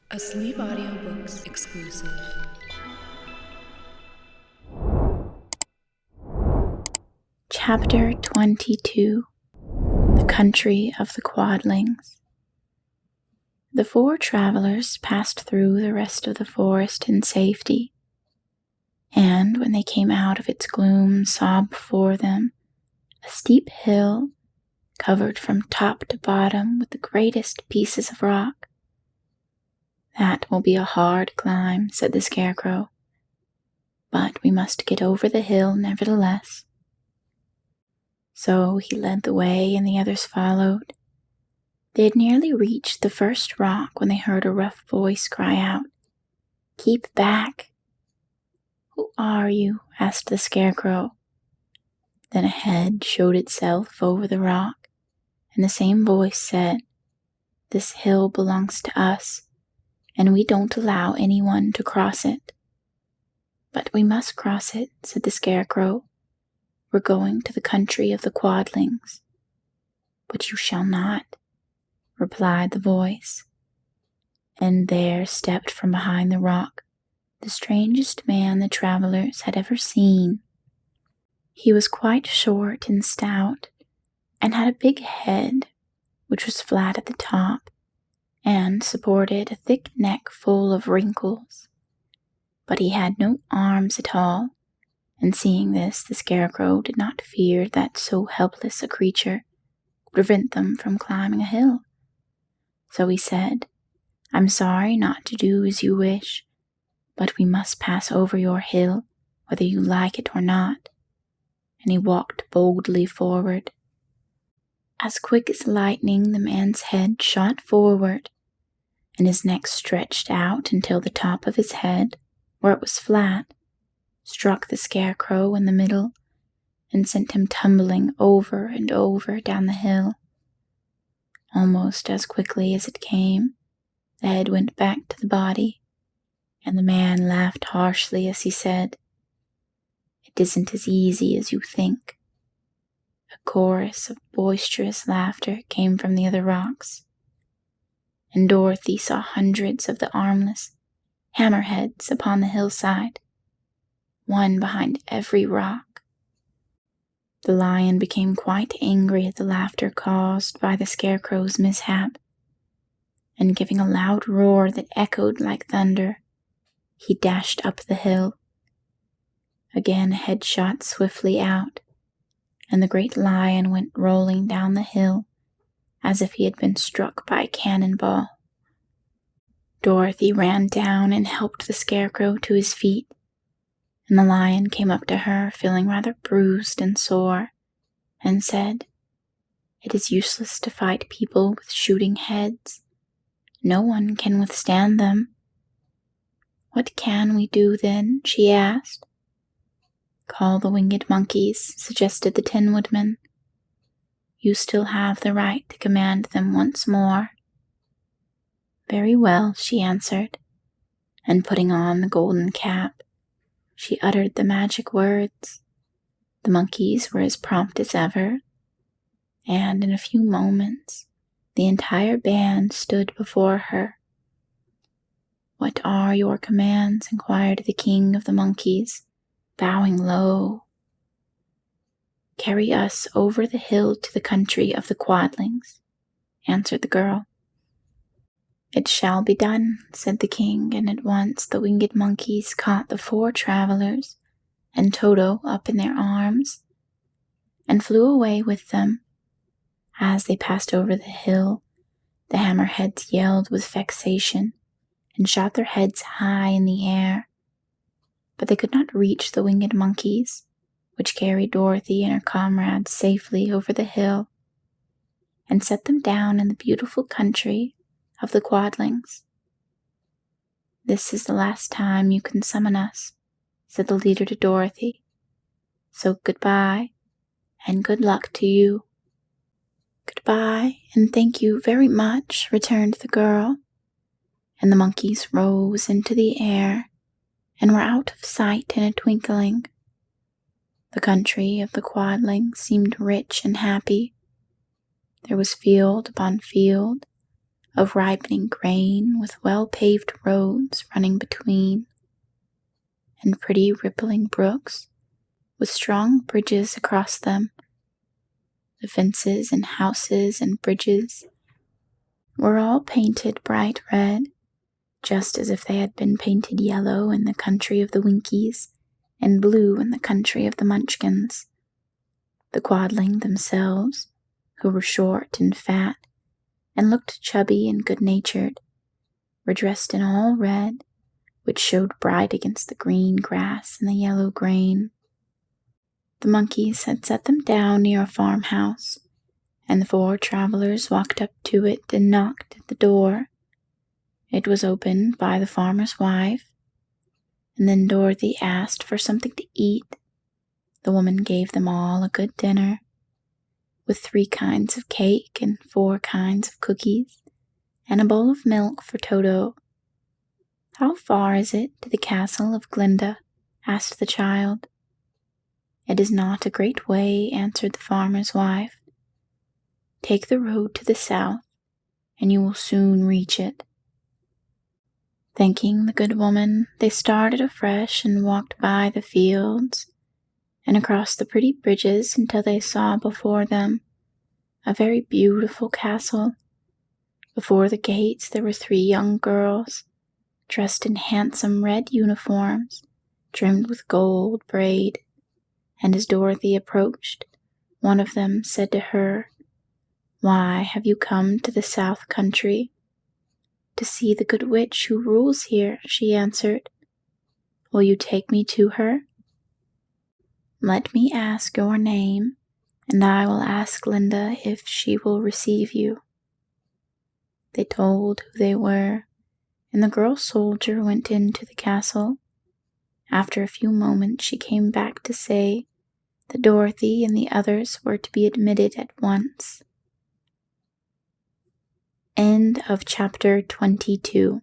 A Sleep Audiobooks exclusive. Chapter 22 The Country of the Quadlings. The four travelers passed through the rest of the forest in safety, and when they came out of its gloom saw before them a steep hill covered from top to bottom with the greatest pieces of rock. "That will be a hard climb," said the Scarecrow, "but we must get over the hill nevertheless." So he led the way and the others followed. They had nearly reached the first rock when they heard a rough voice cry out, "Keep back!" "Who are you?" asked the Scarecrow. Then a head showed itself over the rock, and the same voice said, "This hill belongs to us, and we don't allow anyone to cross it." "But we must cross it," said the Scarecrow. "We're going to the country of the Quadlings." "But you shall not," replied the voice. And there stepped from behind the rock the strangest man the travelers had ever seen. He was quite short and stout, and had a big head, which was flat at the top, and supported a thick neck full of wrinkles. But he had no arms at all, and seeing this, the Scarecrow did not fear that so helpless a creature would prevent them from climbing a hill. So he said, "I'm sorry not to do as you wish, but we must pass over your hill, whether you like it or not." And he walked boldly forward. As quick as lightning, the man's head shot forward, and his neck stretched out until the top of his head, where it was flat, struck the Scarecrow in the middle and sent him tumbling over and over down the hill. Almost as quickly as it came, the head went back to the body, and the man laughed harshly as he said, "It isn't as easy as you think." A chorus of boisterous laughter came from the other rocks, and Dorothy saw hundreds of the armless hammerheads upon the hillside, one behind every rock. The lion became quite angry at the laughter caused by the Scarecrow's mishap, and giving a loud roar that echoed like thunder, he dashed up the hill. Again a head shot swiftly out, and the great lion went rolling down the hill as if he had been struck by a cannonball. Dorothy ran down and helped the Scarecrow to his feet, and the lion came up to her feeling rather bruised and sore, and said, "It is useless to fight people with shooting heads. No one can withstand them." "What can we do then?" she asked. "Call the winged monkeys," suggested the Tin Woodman. "You still have the right to command them once more." "Very well," she answered, and putting on the golden cap, she uttered the magic words. The monkeys were as prompt as ever, and in a few moments the entire band stood before her. "What are your commands?" inquired the king of the monkeys, bowing low. "Carry us over the hill to the country of the Quadlings," answered the girl. "It shall be done," said the king, and at once the winged monkeys caught the four travelers and Toto up in their arms and flew away with them. As they passed over the hill, the hammerheads yelled with vexation and shot their heads high in the air, but they could not reach the winged monkeys, which carried Dorothy and her comrades safely over the hill and set them down in the beautiful country of the Quadlings. "This is the last time you can summon us," said the leader to Dorothy. "So goodbye, and good luck to you." "Goodbye, and thank you very much," returned the girl, and the monkeys rose into the air and were out of sight in a twinkling. The country of the Quadlings seemed rich and happy. There was field upon field of ripening grain with well-paved roads running between, and pretty rippling brooks with strong bridges across them. The fences and houses and bridges were all painted bright red, just as if they had been painted yellow in the country of the Winkies and blue in the country of the Munchkins. The Quadling themselves, who were short and fat and looked chubby and good-natured, were dressed in all red, which showed bright against the green grass and the yellow grain. The monkeys had set them down near a farmhouse, and the 4 travelers walked up to it and knocked at the door. It was opened by the farmer's wife, and then Dorothy asked for something to eat. The woman gave them all a good dinner, with 3 kinds of cake and 4 kinds of cookies, and a bowl of milk for Toto. "How far is it to the castle of Glinda?" asked the child. "It is not a great way," answered the farmer's wife. "Take the road to the south, and you will soon reach it." Thanking the good woman, they started afresh and walked by the fields and across the pretty bridges until they saw before them a very beautiful castle. Before the gates there were 3 young girls, dressed in handsome red uniforms, trimmed with gold braid, and as Dorothy approached, one of them said to her, "Why have you come to the South Country?" "To see the good witch who rules here," she answered. "Will you take me to her?" "Let me ask your name, and I will ask Glinda if she will receive you." They told who they were, and the girl soldier went into the castle. After a few moments she came back to say that Dorothy and the others were to be admitted at once. End of chapter 22.